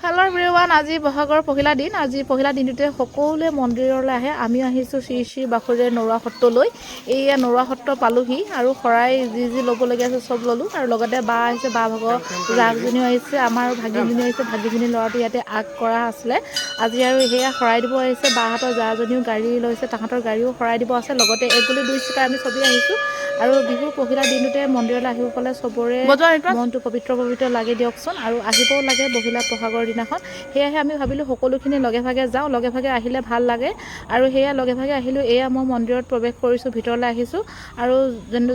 Hello' everyone, আজি বহাগৰ পহিলা দিন। আজি পহিলা দিনটোতে সকলোৱে মন্দিৰলৈ আহে। আমিও আহিছোঁ শ্ৰী শ্ৰী বাসুদেৱ নৰুৱা সত্ৰলৈ। এইয়া নৰুৱা সত্ৰ পালোহি আৰু শৰাই যি ল'বলগীয়া আছে চব ল'লোঁ। আৰু লগতে বা আহিছে, বা ভাগৰ জাকজনীও আহিছে, আমাৰ ভাগিনজনীও আহিছে। ভাগিনজনী ল'ৰাটো ইয়াতে আগ কৰা আছিলে আজি, আৰু সেয়া শৰাই দিব আহিছে। বাহঁতৰ জাজনীও গাড়ী লৈছে, তাহাঁতৰ গাড়ীও শৰাই দিব আছে। লগতে এক গুলি দুই চিকাৰ আমি চবেই আহিছোঁ। আৰু বিহুৰ পহিলা দিনটোতে মন্দিৰলৈ আহিব পালে চবৰে মনটো পবিত্ৰ পবিত্ৰ লাগে দিয়কচোন। আৰু আহিবও লাগে পহিলা বহাগৰ দিনাখন। সেয়েহে আমি ভাবিলোঁ সকলোখিনি লগে ভাগে যাওঁ, লগে ভাগে আহিলে ভাল লাগে। আৰু সেয়া লগে ভাগে আহিলোঁ। এয়া মই মন্দিৰত প্ৰৱেশ কৰিছোঁ, ভিতৰলৈ আহিছোঁ। আৰু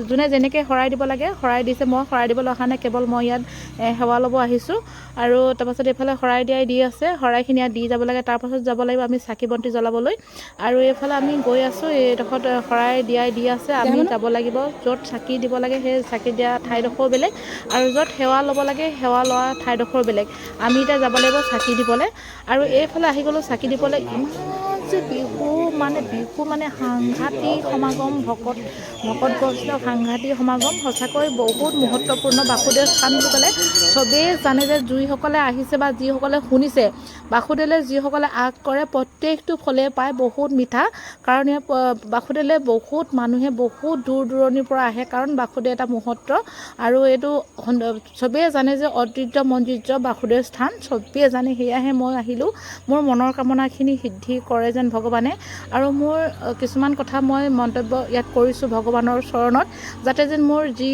যোনে যেনেকৈ শৰাই দিব লাগে শৰাই দিছে। মই শৰাই দিবলৈ অহা নাই, কেৱল মই ইয়াত সেৱা ল'ব আহিছোঁ। আৰু তাৰপাছত এইফালে শৰাই দিয়াই দি আছে, শৰাইখিনি ইয়াত দি যাব লাগে। তাৰপাছত যাব লাগিব আমি চাকি বন্তি জ্বলাবলৈ। আৰু এইফালে আমি গৈ আছোঁ, এইডোখৰত শৰাই দিয়াই দি আছে। আমি যাব লাগিব য'ত চাকি দিব লাগে, সেই চাকি দিয়া ঠাইডোখৰো বেলেগ, আৰু য'ত সেৱা ল'ব লাগে সেৱা লোৱা ঠাইডোখৰো বেলেগ। আমি এতিয়া যাব লাগিব চাকি দিবলৈ। আৰু এইফালে আহি গ'লোঁ চাকি দিবলৈ। ইমান যে বিহু মানে সাংঘাতিক সমাগম, ভকত বৈষ্ণৱ সাংঘাতিক সমাগম। সঁচাকৈ বহুত মহত্বপূৰ্ণ বাসুদেৱ স্থান বুলি ক'লে চবেই জানে যে যিসকলে আহিছে বা যিসকলে শুনিছে, বাসুদেৱলৈ যিসকলে আগ কৰে প্ৰত্যেকটো ফলে পায় বহুত মিঠা। কাৰণ ইয়াত বাসুদেৱলৈ বহুত মানুহে বহুত দূৰ দূৰণিৰ পৰা আহে, কাৰণ বাসুদেৱ এটা মহত্ব। আৰু এইটো চবেই জানে যে অদ্বিতীয় মন্দিৰ্য বাসুদেৱ স্থান, চবেই জানে। সেয়াহে মই আহিলোঁ, মোৰ মনৰ কামনাখিনি সিদ্ধি কৰে যেন ভগৱানে। আৰু মোৰ কিছুমান কথা মই মন্তব্য ইয়াত কৰিছোঁ ভগৱানৰ চৰণত, যাতে যেন মোৰ যি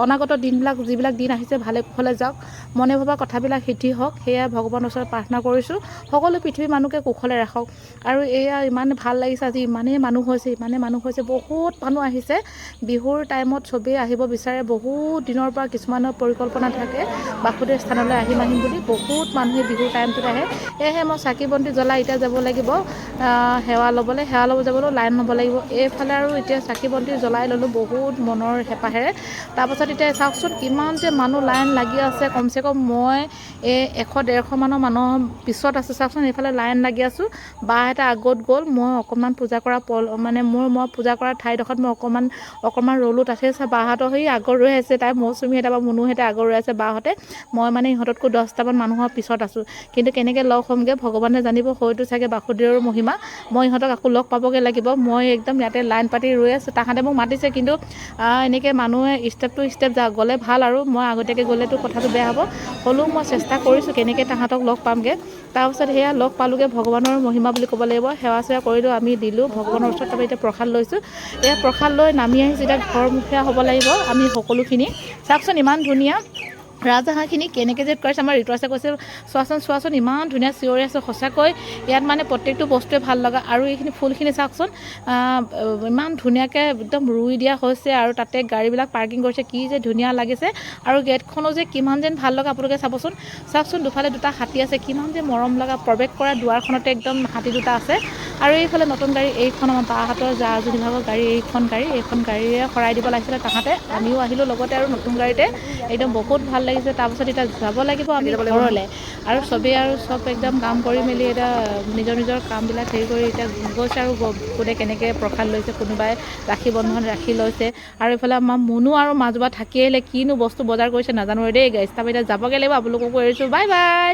অনাগত দিনবিলাক যিবিলাক দিন আহিছে ভালে কুশলে যাওক, মনে ভবা কথাবিলাক সিদ্ধি হওক। সেয়া ভগৱানৰ ওচৰত প্ৰাৰ্থনা কৰিছোঁ, সকলো পৃথিৱীৰ মানুহকে কুশলে ৰাখক। আৰু এয়া ইমান ভাল লাগিছে, আজি ইমানেই মানুহ হৈছে, বহুত মানুহ আহিছে। বিহুৰ টাইমত চবেই আহিব বিচাৰে, বহুত দিনৰ পৰা কিছুমানৰ পৰিকল্পনা থাকে বাসুদেৱ স্থানলৈ আহিম বুলি। বহুত মানুহে বিহুৰ টাইমটোত আহে। সেয়েহে মই চাকি বন্তি জ্বলাই এতিয়া যাব লাগিব সেৱা ল'ব যাবলৈ লাইন ল'ব লাগিব। এইফালে আৰু এতিয়া চাকি বন্তি জ্বলাই ল'লোঁ বহুত মনৰ হেঁপাহেৰে। তাৰপাছত এতিয়া চাওকচোন কিমান যে মানুহ লাইন লাগি আছে। কমচে কম মই 100-150 মানৰ মানুহৰ পিছত আছোঁ। চাওকচোন এইফালে লাইন লাগি আছোঁ। বা এটা আগত গ'ল, মই অকণমান পূজা কৰা মই পূজা কৰা ঠাইডোখৰত মই অকণমান ৰ'লোঁ। তাতে চাই বাহঁতৰ সেই আগত ৰৈ আছে, তাই মৌচুমীহঁতে বা মুনুহঁতে আগত ৰৈ আছে বাহঁতে। মই মানে ইহঁততকৈ 10টামান মানুহৰ পিছত আছোঁ। কিন্তু কেনেকৈ লগ হ'মগৈ ভগৱানে জানিব, হয়তো চাগে বাসুদেৱৰ মহিমা। মই ইহঁতক আকৌ লগ পাবগৈ লাগিব। মই একদম ইয়াতে লাইন পাতি ৰৈ আছোঁ। তাহাঁতে মোক মাতিছে, কিন্তু এনেকৈ মানুহে ষ্টেপ টু ষ্টেপ গ'লে ভাল, আৰু মই আগতীয়াকৈ গ'লেতো কথাটো বেয়া হ'ব। হ'লেও মই চেষ্টা কৰিছোঁ কেনেকৈ তাহাঁতক লগ পামগৈ। তাৰপাছত সেয়া লগ পালোঁগৈ, ভগৱানৰ মহিমা বুলি ক'ব লাগিব। সেৱা চেৱা কৰিলোঁ, আমি দিলোঁ ভগৱানৰ ওচৰত। তাৰপৰা এতিয়া প্ৰসাদ লৈছোঁ। এয়া প্ৰসাদ লৈ নামি আহিছোঁ। এতিয়া ঘৰমুখীয়া হ'ব লাগিব আমি সকলোখিনি। চাওকচোন ইমান ধুনীয়া ৰাজহাঁহখিনি কেনেকৈ যে কৰিছে। আমাৰ ঋতুৰাজে কৈছে চোৱাচোন ইমান ধুনীয়া চিঞৰি আছে। সঁচাকৈ ইয়াত মানে প্ৰত্যেকটো বস্তুৱে ভাল লগা। আৰু এইখিনি ফুলখিনি চাওকচোন ইমান ধুনীয়াকৈ একদম ৰুই দিয়া হৈছে, আৰু তাতে গাড়ীবিলাক পাৰ্কিং কৰিছে, কি যে ধুনীয়া লাগিছে। আৰু গেটখনো যে কিমান যেন ভাল লগা, আপোনালোকে চাওকচোন দুফালে দুটা হাতী আছে, কিমান যে মৰম লগা। প্ৰৱেশ কৰা দুৱাৰখনতে একদম হাতী দুটা আছে। আৰু এইফালে নতুন গাড়ী, এইখন আমাৰ বাহঁতৰ জাজনী ভাগৰ গাড়ী। এইখন গাড়ীৰে শৰাই দিব লাগিছিলে তাহাঁতে। আমিও আহিলোঁ লগতে আৰু নতুন গাড়ীতে। একদম বহুত ভাল লাগিছে। তাৰপাছত এতিয়া যাব লাগিব আমি ঘৰলৈ। আৰু চবেই চব একদম কাম কৰি মেলি এতিয়া নিজৰ কামবিলাক হেৰি কৰি এতিয়া গৈছে। আৰু কোনে কেনেকৈ প্ৰসাদ লৈছে, কোনোবাই ৰাখি বন্ধন ৰাখি লৈছে। আৰু এইফালে আমাৰ মুনু আৰু মাজুবা থাকি আহিলে, কিনো বস্তু বজাৰ কৰিছে নাজানো দেই গাইছ। তাৰপৰা এতিয়া যাবগৈ লাগিব, আপোনালোককো এৰিছোঁ। Bye bye.